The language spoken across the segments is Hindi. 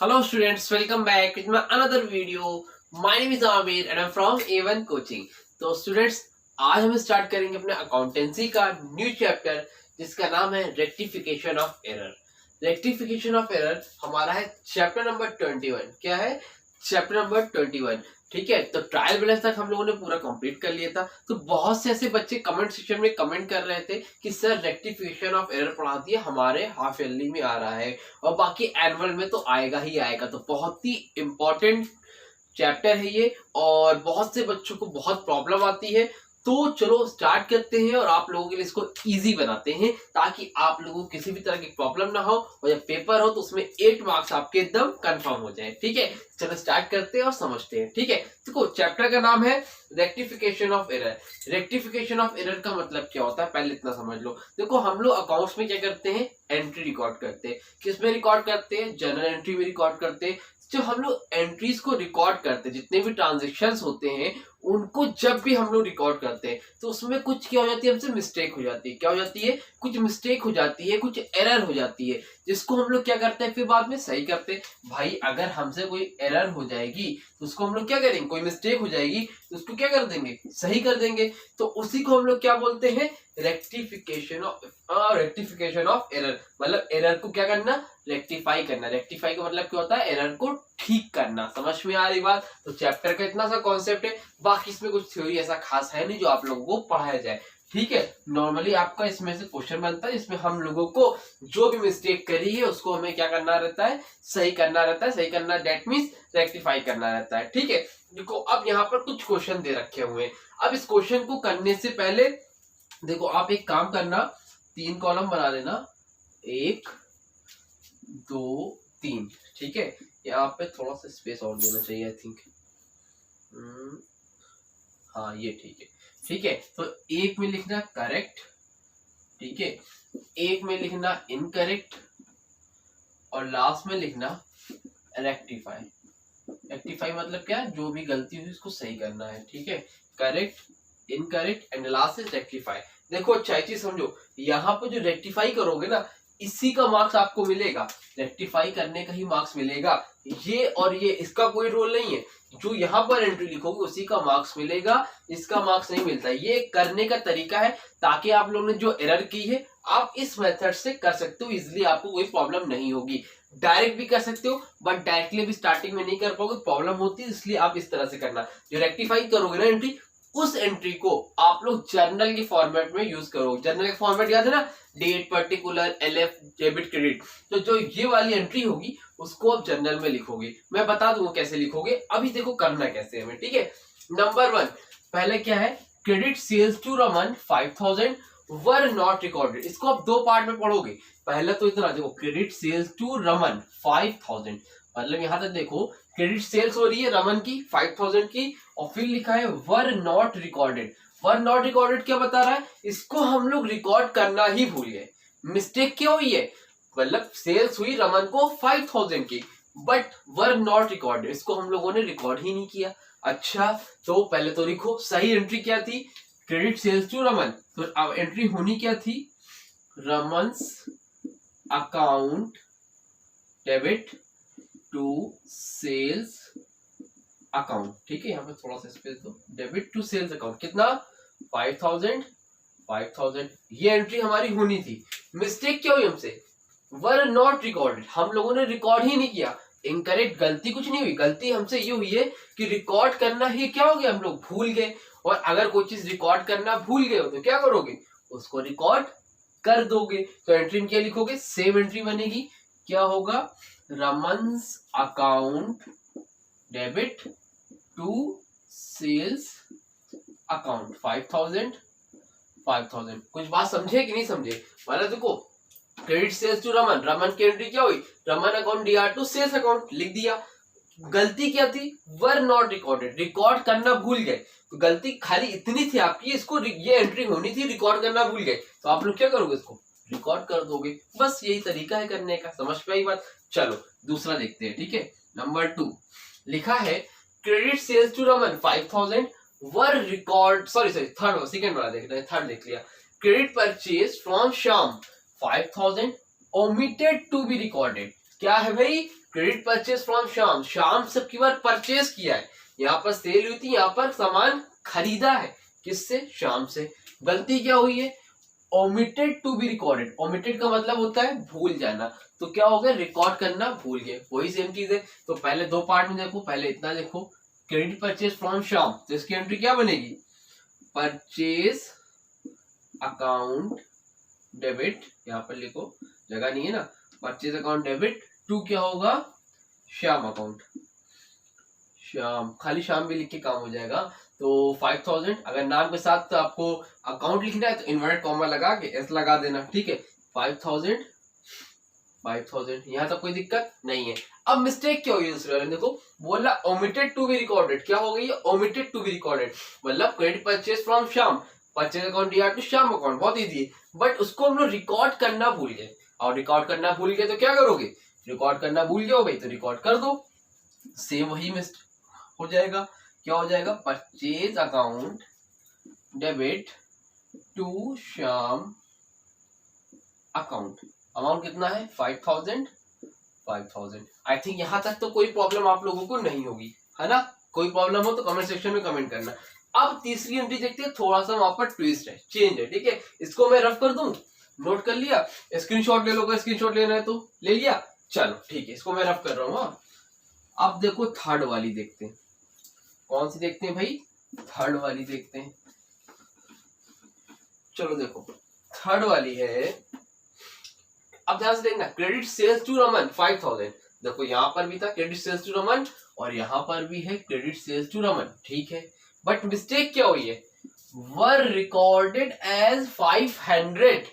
Hello students, welcome back with my another video. My name is Amir and I'm from A1 Coaching. तो students आज हम स्टार्ट करेंगे अपने अकाउंटेंसी का न्यू चैप्टर जिसका नाम है rectification of error. Rectification of error हमारा है चैप्टर नंबर 21। क्या है? Chapter number 21। ठीक है, तो ट्रायल बैलेंस तक हम लोगों ने पूरा कंप्लीट कर लिया था। तो बहुत से ऐसे बच्चे कमेंट सेक्शन में कमेंट कर रहे थे कि सर रेक्टिफिकेशन ऑफ एरर पढ़ा दिए, हमारे हाफ ईयरली में आ रहा है और बाकी एनुअल में तो आएगा ही आएगा। तो बहुत ही इंपॉर्टेंट चैप्टर है ये और बहुत से बच्चों को बहुत प्रॉब्लम आती है। तो चलो स्टार्ट करते हैं और आप लोगों के लिए इसको इजी बनाते हैं ताकि आप लोगों को किसी भी तरह की प्रॉब्लम ना हो और जब पेपर हो तो उसमें 8 मार्क्स आपके एकदम कंफर्म हो जाए। ठीक है, चलो स्टार्ट करते हैं और समझते हैं। ठीक है, देखो चैप्टर का नाम है rectification of error. Rectification of error का मतलब क्या होता है पहले इतना समझ लो। देखो हम लोग अकाउंट्स में क्या करते हैं, एंट्री रिकॉर्ड करते हैं। किसमें रिकॉर्ड करते हैं? जनरल एंट्री में रिकॉर्ड करते हैं। जब हम लोग एंट्रीज को रिकॉर्ड करते हैं, जितने भी ट्रांजेक्शन्स होते हैं उनको जब भी हम लोग रिकॉर्ड करते हैं तो उसमें कुछ क्या हो जाती है, हमसे मिस्टेक हो जाती है। क्या हो जाती है? कुछ मिस्टेक हो जाती है, कुछ एरर हो जाती है, जिसको हम लोग क्या करते हैं फिर बाद में सही करते हैं। भाई अगर हमसे कोई एरर हो जाएगी तो उसको हम लोग क्या करेंगे, कोई मिस्टेक हो जाएगी तो उसको क्या कर देंगे, सही कर देंगे। तो उसी को हम लोग क्या बोलते हैं, रेक्टिफिकेशन ऑफ एरर। मतलब एरर को क्या करना, रेक्टिफाई करना। रेक्टिफाई का मतलब क्या होता है, एरर को ठीक करना। समझ में आ रही बात? तो चैप्टर का इतना सा कॉन्सेप्ट है, बाकी इसमें कुछ थ्योरी ऐसा खास है नहीं जो आप लोगों को पढ़ाया जाए। ठीक है, नॉर्मली आपका इसमें से क्वेश्चन बनता है इसमें हम लोगों को जो भी मिस्टेक करी है उसको हमें क्या करना रहता है, सही करना रहता है। सही करना दैट मींस रेक्टिफाई करना रहता है। ठीक है, देखो अब यहाँ पर कुछ क्वेश्चन दे रखे हुए हैं। अब इस क्वेश्चन को करने से पहले देखो आप एक काम करना, 3 कॉलम बना लेना, 1 2 3। ठीक है, यहाँ पे थोड़ा सा स्पेस और देना चाहिए आई थिंक। हाँ ये ठीक है। ठीक है, तो 1 में लिखना करेक्ट, ठीक है, 1 में लिखना इनकरेक्ट और लास्ट में लिखना रेक्टिफाई। रेक्टिफाई मतलब क्या, जो भी गलती हुई उसको सही करना है। ठीक है, correct, incorrect and last is rectify. देखो अच्छा चीज समझो, यहाँ पे जो रेक्टिफाई करोगे ना इसी का मार्क्स आपको मिलेगा, रेक्टिफाई करने का ही मार्क्स मिलेगा। ये और ये इसका कोई रोल नहीं है, जो यहाँ पर एंट्री लिखोगे उसी का मार्क्स मिलेगा, इसका मार्क्स नहीं मिलता। ये करने का तरीका है ताकि आप लोगों ने जो एरर की है आप इस मेथड से कर सकते हो इजिली, आपको कोई प्रॉब्लम नहीं होगी। डायरेक्ट भी कर सकते हो बट डायरेक्टली भी स्टार्टिंग में नहीं कर पाओगे, प्रॉब्लम होती है, इसलिए आप इस तरह से करना। जो रेक्टिफाई करोगे ना एंट्री, उस एंट्री को आप लोग जर्नल के फॉर्मेट में यूज करो। जर्नल का फॉर्मेट याद है ना, date, particular, LF, debit, credit. तो जो ये वाली एंट्री होगी उसको आप जर्नल में लिखोगे। मैं बता दूंगा कैसे लिखोगे, अभी देखो करना कैसे हमें। ठीक है, नंबर 1 पहले क्या है, credit sales to Raman 5000 were not recorded. इसको आप 2 पार्ट में पढ़ोगे। पहले तो इतना देखो, क्रेडिट सेल्स टू रमन 5000, मतलब यहां तक देखो क्रेडिट सेल्स हो रही है रमन की 5000 की, और फिर लिखा है वर not recorded. Were not recorded क्या बता रहा है, इसको हम लोग रिकॉर्ड करना ही भूल गए। मिस्टेक क्या हुई है, मतलब सेल्स हुई रमन को 5000 की बट वर नॉट रिकॉर्डेड, इसको हम लोगों ने रिकॉर्ड ही नहीं किया। अच्छा तो पहले तो लिखो सही एंट्री क्या थी, क्रेडिट सेल्स टू रमन। तो अब एंट्री होनी क्या थी, Raman's account debit to sales account. ठीक है, यहाँ पे थोड़ा सा स्पेस दो, डेबिट टू सेल्स अकाउंट कितना 5000। ये एंट्री हमारी होनी थी। मिस्टेक क्या हुई हमसे, वर नॉट रिकॉर्डेड, हम लोगों ने रिकॉर्ड ही नहीं किया। इनकरेक्ट, गलती कुछ नहीं हुई, गलती हमसे ये हुई है कि रिकॉर्ड करना ही क्या हो गया, हम लोग भूल गए। और अगर कोई चीज रिकॉर्ड करना भूल गए हो तो क्या करोगे, उसको रिकॉर्ड कर दोगे। तो एंट्री में क्या लिखोगे, सेम एंट्री बनेगी, क्या होगा, Raman's account debit to sales account 5000। कुछ बात समझे कि नहीं समझे? मतलब देखो credit sales to Raman, Raman की एंट्री क्या हुई, Raman account DR to sales account लिख दिया। गलती क्या थी, वर नॉट रिकॉर्डेड, रिकॉर्ड करना भूल गए। तो गलती खाली इतनी थी आपकी, इसको ये एंट्री होनी थी, रिकॉर्ड करना भूल गए। तो आप लोग क्या करोगे, इसको रिकॉर्ड कर दोगे। बस यही तरीका है करने का, समझ में आई बात? चलो दूसरा देखते हैं। ठीक है, नंबर 2 लिखा है credit sales to Raman 5000 were record, sorry third second वाला देख रहे हैं, थर्ड देख लिया। Credit purchase from Shyam 5000 omitted to be recorded. क्या है भाई, credit purchase from Shyam, Shyam से की बार परचेज किया है, यहाँ पर सेल हुई थी, यहाँ पर सामान खरीदा है, किससे? श्याम से। गलती क्या हुई है? Omitted to be recorded, omitted का मतलब होता है भूल जाना, तो क्या हो गया? रिकॉर्ड करना भूल गए, वही सेम चीज है। तो पहले दो पार्ट में देखो, पहले इतना देखो, क्रेडिट परचेज फ्रॉम श्याम, तो इसकी एंट्री क्या बनेगी? परचेज अकाउंट डेबिट, यहाँ पर लिखो, जगह नहीं है ना, परचेज अकाउंट डेबिट टू क्या होगा? श्याम अकाउंट, श्याम, खाली श्याम भी लिख के काम हो जाएगा। तो 5000, अगर नाम के साथ तो आपको अकाउंट लिखना है तो इन्वर्टेड कॉमा लगा के एस लगा देना, ठीक है। 5000 यहाँ तक कोई दिक्कत नहीं है। अब मिस्टेक क्या हुई दूसरे वाले, देखो बोला ओमिटेड टू बी रिकॉर्डेड, क्या हो गई है? ओमिटेड टू बी रिकॉर्डेड, मतलब credit purchase from Shyam, purchase account दिया टू श्याम अकाउंट, बहुत इजी है, बट उसको हम लोग रिकॉर्ड करना भूल गए। और रिकॉर्ड करना भूल गए तो क्या करोगे? रिकॉर्ड करना भूल गए हो भाई तो रिकॉर्ड कर दो, सेम वही मिस्टेक हो जाएगा। क्या हो जाएगा? Purchase account debit to Shyam account, amount कितना है? 5000। आई थिंक यहां तक तो कोई प्रॉब्लम आप लोगों को नहीं होगी, है ना? कोई प्रॉब्लम हो तो कमेंट सेक्शन में कमेंट करना। अब तीसरी एंट्री देखते हैं, थोड़ा सा वहां पर ट्विस्ट है, चेंज है, ठीक है। इसको मैं रफ कर दूं, नोट कर लिया, स्क्रीनशॉट ले लो, स्क्रीनशॉट लेना है तो ले लिया, चलो ठीक है, इसको मैं रफ कर रहा हूँ। अब देखो थर्ड वाली देखते हैं, कौन सी देखते हैं भाई? थर्ड वाली देखते हैं। चलो देखो थर्ड वाली है, अब ध्यान से देखना, क्रेडिट सेल्स टू रमन 5000, देखो यहाँ पर भी था क्रेडिट सेल्स टू रमन और यहाँ पर भी है क्रेडिट सेल्स टू रमन, ठीक है। बट मिस्टेक क्या हुई है? वर रिकॉर्डेड एज 500,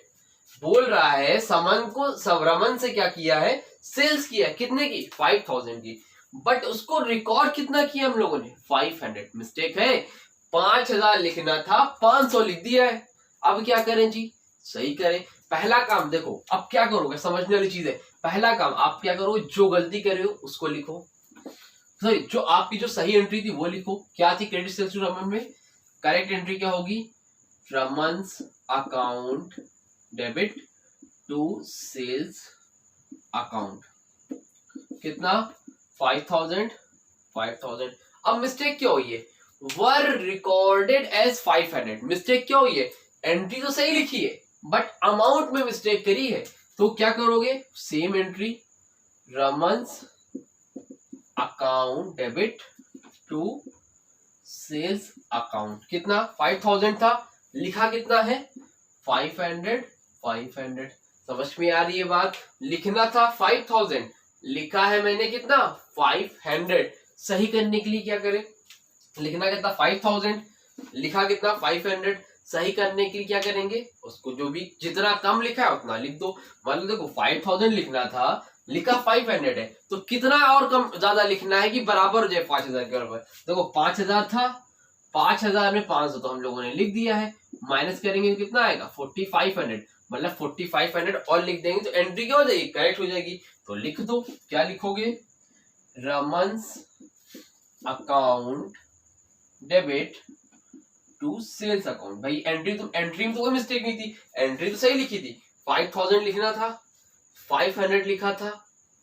बोल रहा है समन को, रमन से क्या किया है? सेल्स किया, कितने की? 5000 की, बट उसको रिकॉर्ड कितना किया हम लोगों ने? 500। मिस्टेक है, 5000 लिखना था, 500 लिख दिया है। अब क्या करें जी? सही करें। पहला काम देखो, अब क्या करोगे, समझने वाली चीज है। पहला काम आप क्या करो, जो गलती कर रहे हो उसको लिखो, सॉरी जो आपकी जो सही एंट्री थी वो लिखो। क्या थी क्रेडिट सेल्स टू रमन में? करेक्ट एंट्री क्या होगी? Raman's account debit to sales account, कितना? 5000। अब मिस्टेक क्या हुई है? वर रिकॉर्डेड एज 500, मिस्टेक क्या हुई है? एंट्री तो सही लिखी है बट अमाउंट में मिस्टेक करी है, तो क्या करोगे? Same entry, Raman's account debit to sales account, कितना? 5000 था, लिखा कितना है? 500। समझ में आ रही है बात? लिखना था 5000, लिखा है मैंने कितना? 500। सही करने के लिए क्या करें? लिखना कितना? 5000, लिखा कितना? 500। सही करने के लिए क्या करेंगे? उसको जो भी जितना कम लिखा है उतना लिख दो। मतलब देखो 5000 लिखना था, लिखा 500 है, तो कितना और कम ज्यादा लिखना है कि बराबर हो जाए 5000 के बराबर। देखो 5000 था, 5000 में 500 तो हम लोगों ने लिख दिया है, माइनस करेंगे तो कितना आएगा? 4500, मतलब 4500 और लिख देंगे तो एंट्री क्या हो जाएगी? करेक्ट हो जाएगी। तो लिख दो, क्या लिखोगे? Raman's account debit to sales account. भाई एंट्री में तो कोई मिस्टेक नहीं थी, एंट्री तो सही लिखी थी, 5000 लिखना था, 500 लिखा था,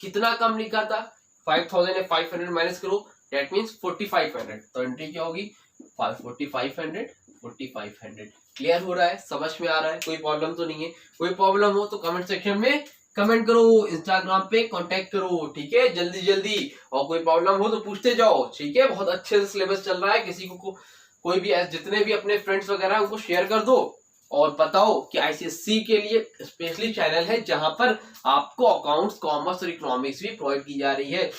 कितना कम लिखा था? 5000 है, 500 माइनस करो, दैट मींस 4500, तो एंट्री क्या होगी? 4500। क्लियर हो रहा है? समझ में आ रहा है? कोई प्रॉब्लम तो नहीं है? कोई प्रॉब्लम हो तो कमेंट सेक्शन में कमेंट करो, इंस्टाग्राम पे कांटेक्ट करो, ठीक है, जल्दी जल्दी। और कोई प्रॉब्लम हो तो पूछते जाओ, ठीक है। बहुत अच्छे से सिलेबस चल रहा है, किसी को कोई भी जितने भी अपने फ्रेंड्स वगैरह उनको शेयर कर दो और बताओ कि आईसीएससी के लिए स्पेशली चैनल है जहां पर आपको अकाउंट्स, कॉमर्स और इकोनॉमिक्स भी प्रोवाइड की जा रही है।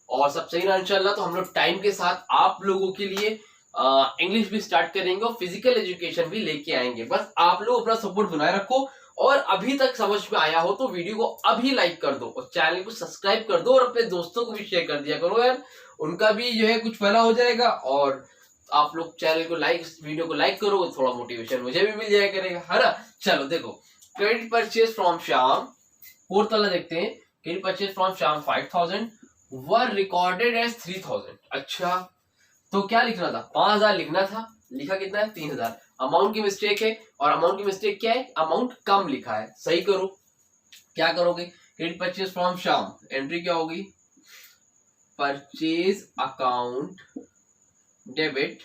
और सब सही ना इंशाल्लाह तो हम लोग टाइम के साथ आप लोगों के लिए इंग्लिश भी स्टार्ट करेंगे और फिजिकल एजुकेशन भी लेके आएंगे। बस आप लोग अपना सपोर्ट बनाए रखो, और अभी तक समझ में आया हो तो वीडियो को अभी लाइक कर दो और चैनल को सब्सक्राइब कर दो और अपने दोस्तों को भी शेयर कर दिया करो यार, उनका भी जो है कुछ भला हो जाएगा। और आप लोग चैनल को लाइक, वीडियो को लाइक करो, थोड़ा मोटिवेशन मुझे भी मिल जाया करेगा, है ना। चलो देखो, credit purchase from Shyam, fourth वाला देखते हैं। Credit purchase from Shyam 5000 were recorded as 3000। अच्छा, तो क्या लिखना था? 5000 लिखना था, लिखा कितना है? 3000। अमाउंट की मिस्टेक है, और अमाउंट की मिस्टेक क्या है? अमाउंट कम लिखा है। सही करो, क्या करोगे? Credit purchase from Shyam, entry क्या होगी? Purchase account debit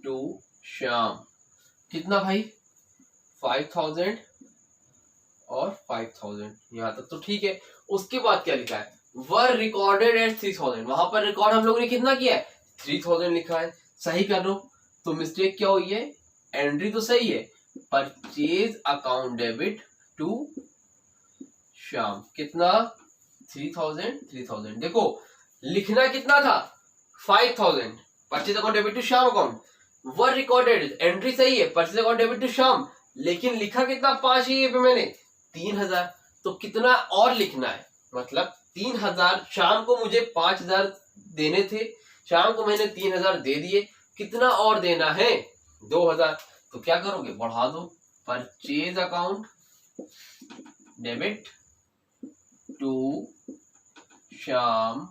to Shyam. कितना भाई? 5000 और 5000, यहां तक तो ठीक है। उसके बाद क्या लिखा है? वर रिकॉर्डेड एट 3000। वहां पर रिकॉर्ड हम लोगों ने कितना किया है? 3000 लिखा है। सही कर लो। तो मिस्टेक क्या हुई है? एंट्री तो सही है, purchase account debit to Shyam. कितना? 3000। देखो लिखना कितना था? 5000। Purchase account debit to Shyam account. Were recorded, entry सही है, purchase account debit to Shyam, लेकिन लिखा कितना? 5 ही पे मैंने 3000। तो कितना और लिखना है? मतलब 3000, शाम को मुझे 5000 देने थे, शाम को मैंने 3000 दे दिए, कितना और देना है? 2000। तो क्या करोगे? बढ़ा दो। Purchase account debit to Shyam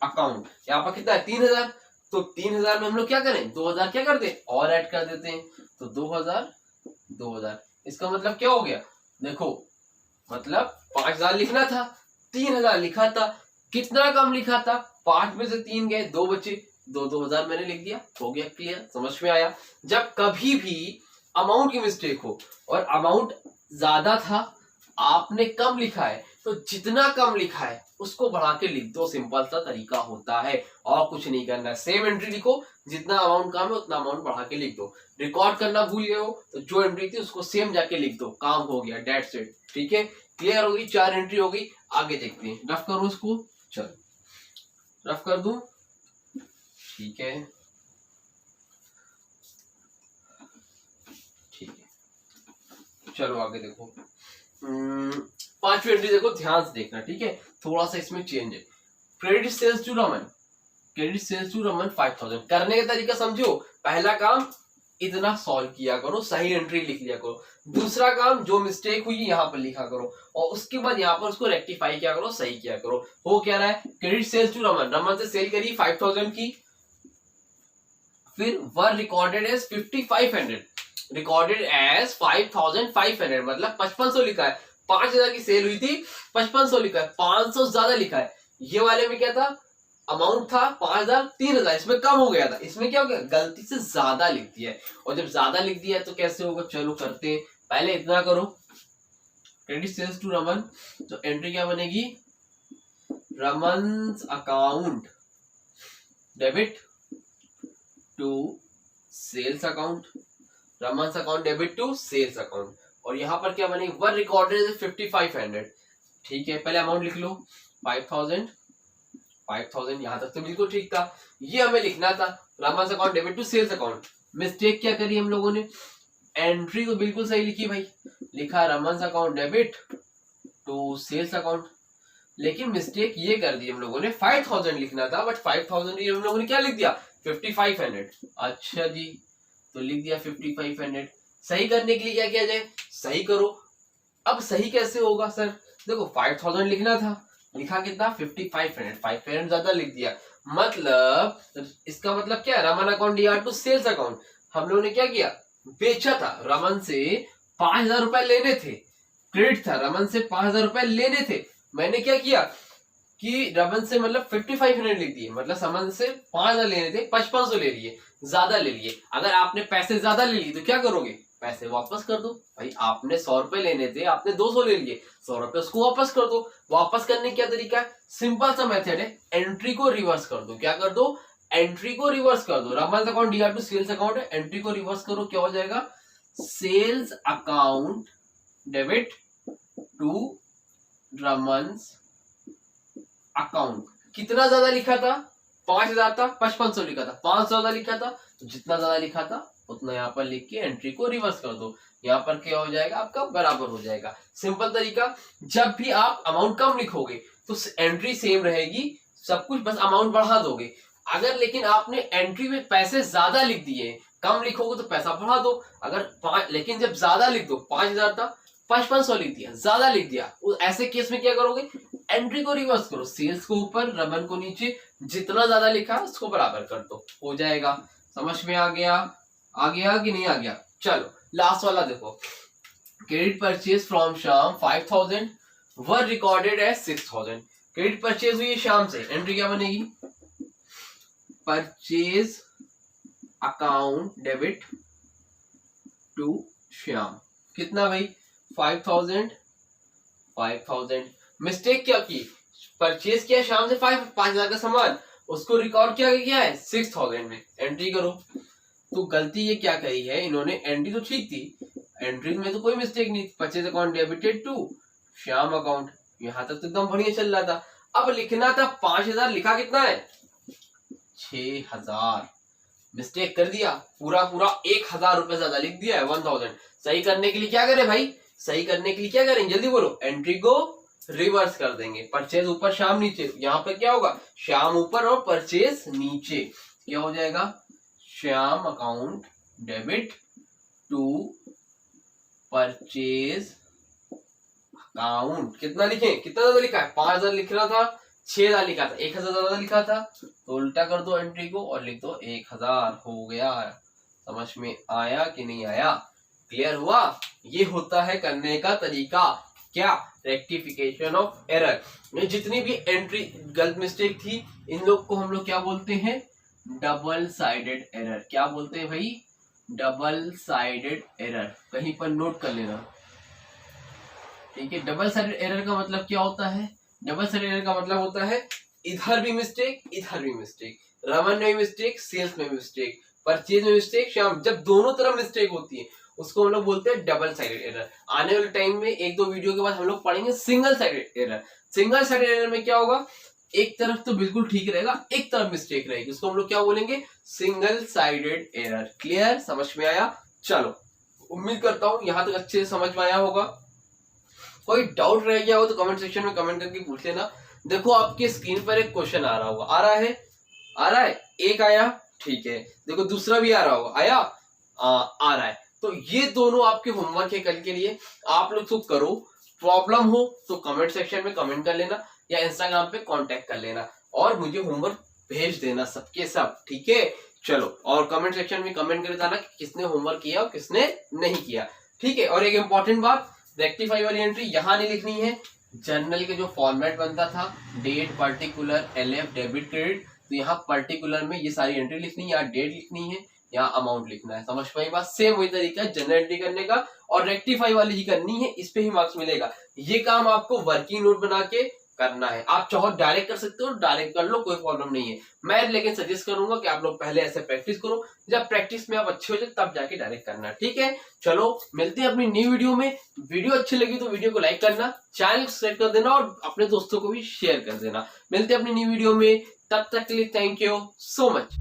account. यहाँ पर कितना है? 3000। तो 3000 में हम लोग क्या करें? 2000 क्या करते हैं? और ऐड कर देते हैं। तो 2000। इसका मतलब क्या हो गया? देखो मतलब 5000 लिखना था, 3000 लिखा था। कितना कम लिखा था? 5 में से 3 गए, 2 बचे, 2000 मैंने लिख दिया। हो गया क्लियर? समझ में आया? जब कभी भी अमाउंट की मिस्टेक हो और अमाउंट ज्यादा था, आपने कम लिखा है, तो जितना कम लिखा है उसको बढ़ा के लिख दो। सिंपल सा तरीका होता है, और कुछ नहीं करना है। सेम एंट्री लिखो, जितना अमाउंट कम है उतना अमाउंट बढ़ा के लिख दो। रिकॉर्ड करना भूल गए हो तो जो एंट्री थी उसको सेम जाके लिख दो, काम हो गया। That's it. ठीक है, क्लियर हो गई? 4 एंट्री हो गई। आगे देखते हैं। रफ करो उसको। चलो रफ कर दूं? ठीक है, ठीक है। चलो आगे देखो। 5वीं एंट्री देखो, ध्यान से देखना। ठीक है, थोड़ा सा इसमें चेंज है। Credit sales to Raman, credit sales to Raman 5000। करने का तरीका समझो। पहला काम इतना सॉल्व किया करो, सही एंट्री लिख लिया करो। दूसरा काम, जो मिस्टेक हुई यहाँ पर लिखा करो, और उसके बाद यहाँ पर उसको रेक्टिफाई किया करो, सही किया करो। हो क्या रहा है? Credit sales to Raman, Raman से सेल करी 5000 की। फिर were recorded as 5500, recorded as 5500, मतलब 5500 लिखा है। 5000 की सेल हुई थी, 5500 लिखा है, 500 ज्यादा लिखा है। ये वाले में क्या था? अमाउंट था 5000, 3000, इसमें कम हो गया था। इसमें क्या हो गया? गलती से ज्यादा लिख दिया है। और जब ज्यादा लिख दिया तो कैसे होगा? चलो करते हैं। पहले इतना करो, क्रेडिट सेल्स टू रमन, तो एंट्री क्या बनेगी? Raman account debit to sales account, Raman account debit to sales account. और यहां पर क्या बनेगी? Were recorded 5500। ठीक है, पहले अमाउंट लिख लो 5000, यहां तक तो बिल्कुल ठीक था। ये हमें लिखना था Raman account debit to sales account. Mistake क्या करी हम लोगों ने? एंट्री तो बिल्कुल सही लिखी भाई, लिखा Raman account debit to sales account, लेकिन मिस्टेक ये कर दी हम लोगों ने, 5000 लिखना था, बट 5000 हम लोगों ने क्या लिख दिया? 5500। अच्छा जी, तो लिख दिया 5500। सही करने के लिए क्या किया जाए? सही करो। अब सही कैसे होगा सर? देखो 5000 लिखना था, लिखा कितना? 5500, 500 ज्यादा लिख दिया। मतलब इसका मतलब क्या? Raman account DR to sales account, हम लोगों ने क्या किया? बेचा था। रमन से 5000 रुपए लेने थे, क्रेडिट था, रमन से 5000 रुपए लेने थे। मैंने क्या किया कि रमन से मतलब 5500 लिख दिए, मतलब समन से 5000 लेने थे, 5500 ले लिए, ज्यादा ले लिए। अगर आपने पैसे ज्यादा ले लिए तो क्या करोगे? पैसे वापस कर दो। भाई आपने 100 रुपए लेने थे, आपने 200 ले लिए, 100 रुपए उसको वापस कर दो। वापस करने का क्या तरीका है? सिंपल सा मेथड है, एंट्री को रिवर्स कर दो। क्या कर दो? एंट्री को रिवर्स कर दो। Raman account DR to sales account है, एंट्री को रिवर्स करो, क्या हो जाएगा? Sales account debit to Raman account. कितना ज्यादा लिखा था? 5000 था, 5500 लिखा था, 500 ज्यादा लिखा था, तो जितना ज्यादा लिखा था उतना यहाँ पर लिख के एंट्री को रिवर्स कर दो। यहाँ पर क्या हो जाएगा? आपका बराबर हो जाएगा। सिंपल तरीका। जब भी आप अमाउंट कम लिखोगे तो एंट्री सेम रहेगी, सब कुछ, बस अमाउंट बढ़ा दोगे। अगर लेकिन आपने एंट्री में पैसे ज्यादा लिख दिए, कम लिखोगे तो पैसा बढ़ा दो। अगर लेकिन जब ज्यादा लिख दो, 5000 था, 5500 लिख दिया, ज्यादा लिख दिया, ऐसे केस में क्या करोगे? एंट्री को रिवर्स करो, सेल्स को ऊपर, रमन को नीचे, जितना ज्यादा लिखा उसको बराबर कर दो, हो जाएगा। समझ में आ गया? आ गया कि नहीं आ गया? चलो लास्ट वाला देखो। Credit purchase from Shyam 5000 were recorded as 6000। Credit purchase हुई है शाम से, एंट्री क्या बनेगी, purchase account debit to Shyam. कितना भाई, 5000। मिस्टेक क्या की, परचेज किया शाम से 5000 का सामान, उसको रिकॉर्ड किया है 6000 में, एंट्री करो। तो गलती ये क्या करी है इन्होंने, एंट्री तो ठीक थी, एंट्री में तो कोई मिस्टेक नहीं, purchase account debited to Shyam account, यहां तक तो एकदम बढ़िया चल रहा था। अब लिखना था 5000, लिखा कितना है 6000, मिस्टेक कर दिया, पूरा 1000 रुपए ज्यादा लिख दिया है 1000। सही करने के लिए क्या करें भाई, सही करने के लिए क्या करें, जल्दी बोलो, एंट्री को रिवर्स कर देंगे, परचेज ऊपर श्याम नीचे, यहाँ पर क्या होगा, श्याम ऊपर और परचेज नीचे, क्या हो जाएगा, Shyam account debit to purchase account. कितना लिखे, कितना ज्यादा लिखा है, 5000 लिख रहा था, 6000 लिखा था, 1000 ज्यादा लिखा था, तो उल्टा कर दो एंट्री को और लिख दो 1000, हो गया। समझ में आया कि नहीं आया, क्लियर हुआ। ये होता है करने का तरीका, क्या, रेक्टिफिकेशन ऑफ एरर। जितनी भी एंट्री गलत मिस्टेक थी, इन लोग को हम लोग क्या बोलते हैं, डबल साइडेड एरर। क्या बोलते हैं भाई, डबल साइडेड एरर, कहीं पर नोट कर लेना, ठीक है। डबल साइडेड एरर का मतलब क्या होता है, डबल साइडेड एरर का मतलब होता है इधर भी मिस्टेक, इधर भी मिस्टेक, रमन में भी मिस्टेक, सेल्स में भी मिस्टेक, परचेज में मिस्टेक, श्याम, जब दोनों तरफ मिस्टेक होती है उसको हम लोग बोलते हैं डबल साइडेड एरर। आने वाले टाइम में 1-2 वीडियो के बाद हम लोग पढ़ेंगे single sided error. Single sided error में क्या होगा, एक तरफ तो बिल्कुल ठीक रहेगा, एक तरफ मिस्टेक रहेगी, उसको हम लोग क्या बोलेंगे, सिंगल साइडेड एरर। क्लियर, समझ में आया। चलो, उम्मीद करता हूं यहां तक अच्छे से समझ में आया होगा। कोई डाउट रह गया हो तो कमेंट सेक्शन में कमेंट करके पूछ लेना। देखो आपकी स्क्रीन पर एक क्वेश्चन आ रहा होगा, आ रहा है, एक आया, ठीक है, देखो दूसरा भी आ रहा होगा, आया, आ रहा है। तो ये दोनों आपके होमवर्क है कल के लिए, आप लोग तो करो। प्रॉब्लम हो तो कमेंट सेक्शन में कमेंट कर लेना या इंस्टाग्राम पे कांटेक्ट कर लेना और मुझे होमवर्क भेज देना सबके सब, ठीक है। चलो, और कमेंट सेक्शन में कमेंट कर देना कि किसने होमवर्क किया और किसने नहीं किया, ठीक है। और एक इंपॉर्टेंट बात, रेक्टिफाई वाली एंट्री यहाँ नहीं लिखनी है, जर्नल के जो फॉर्मेट बनता था, date, particular, LF, debit, credit, तो यहाँ पर्टिकुलर में ये सारी एंट्री लिखनी है, यहाँ डेट लिखनी है, यहाँ अमाउंट लिखना है। समझ पाई बात, सेम वही तरीका है जनरल एंट्री करने का, और रेक्टिफाई वाली ही करनी है, इस पे ही मार्क्स मिलेगा। ये काम आपको वर्किंग नोट बना के करना है, आप चाहो डायरेक्ट कर सकते हो, डायरेक्ट कर लो, कोई प्रॉब्लम नहीं है। मैं लेकिन सजेस्ट करूंगा कि आप लोग पहले ऐसे प्रैक्टिस करो, जब प्रैक्टिस में आप अच्छे हो जाए तब जाके डायरेक्ट करना, ठीक है। चलो, मिलते हैं अपनी नई वीडियो में। वीडियो अच्छी लगी तो वीडियो को लाइक करना, चैनल को सब्सक्राइब कर देना और अपने दोस्तों को भी शेयर कर देना। मिलते हैं अपनी नई वीडियो में, तब तक के लिए थैंक यू सो मच।